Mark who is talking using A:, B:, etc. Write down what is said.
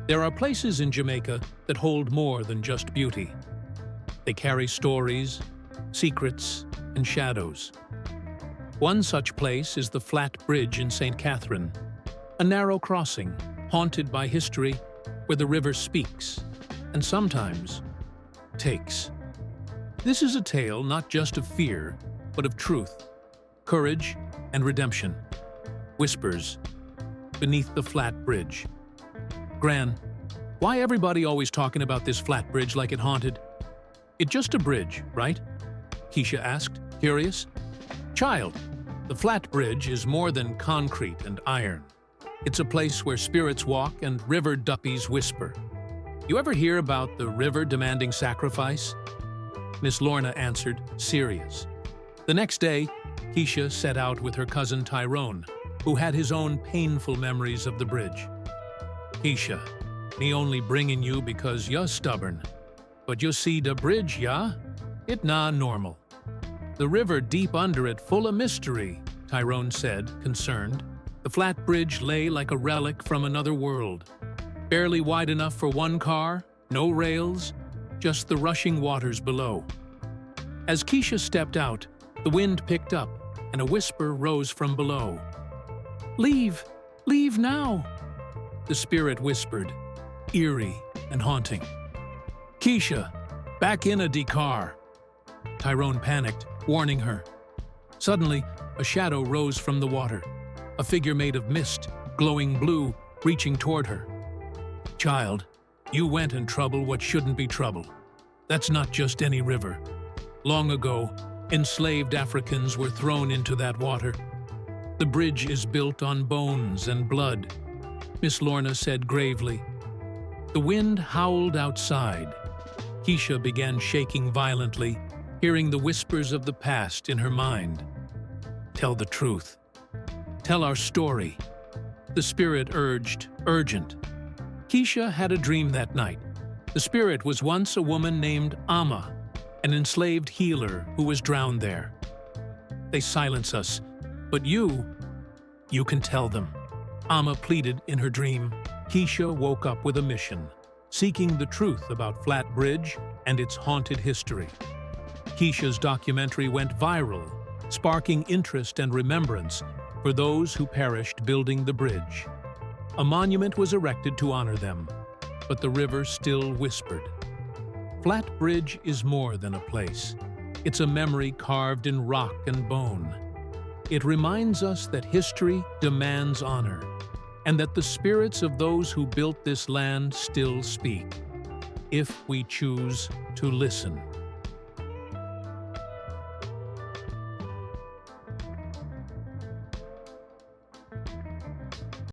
A: There are places in Jamaica that hold more than just beauty. They carry stories, secrets, and shadows. One such place is the Flat Bridge in St. Catherine, a narrow crossing haunted by history where the river speaks and sometimes takes. This is a tale not just of fear, but of truth, courage, and redemption. Whispers beneath the Flat Bridge. Gran, why everybody always talking about this flat bridge like it haunted? It's just a bridge, right? Keisha asked, curious. Child, the flat bridge is more than concrete and iron. It's a place where spirits walk and river duppies whisper. You ever hear about the river demanding sacrifice? Miss Lorna answered, serious. The next day, Keisha set out with her cousin Tyrone, who had his own painful memories of the bridge. Keisha, me only bringing you because you're stubborn. But you see the bridge, yeah? It nah normal. The river deep under it full of mystery, Tyrone said, concerned. The flat bridge lay like a relic from another world. Barely wide enough for one car, no rails, just the rushing waters below. As Keisha stepped out, the wind picked up and a whisper rose from below. Leave! Leave now! The spirit whispered, eerie and haunting. Keisha, back in a car. Tyrone panicked, warning her. Suddenly, a shadow rose from the water, a figure made of mist, glowing blue, reaching toward her. Child, you went in trouble what shouldn't be trouble. That's not just any river. Long ago, enslaved Africans were thrown into that water. The bridge is built on bones and blood, Miss Lorna said gravely. The wind howled outside. Keisha began shaking violently, hearing the whispers of the past in her mind. Tell the truth. Tell our story. The spirit urged, urgent. Keisha had a dream that night. The spirit was once a woman named Amma, an enslaved healer who was drowned there. They silence us, but you can tell them. Amma pleaded in her dream. Keisha woke up with a mission, seeking the truth about Flat Bridge and its haunted history. Keisha's documentary went viral, sparking interest and remembrance for those who perished building the bridge. A monument was erected to honor them, but the river still whispered. Flat Bridge is more than a place. It's a memory carved in rock and bone. It reminds us that history demands honor, and that the spirits of those who built this land still speak, if we choose to listen.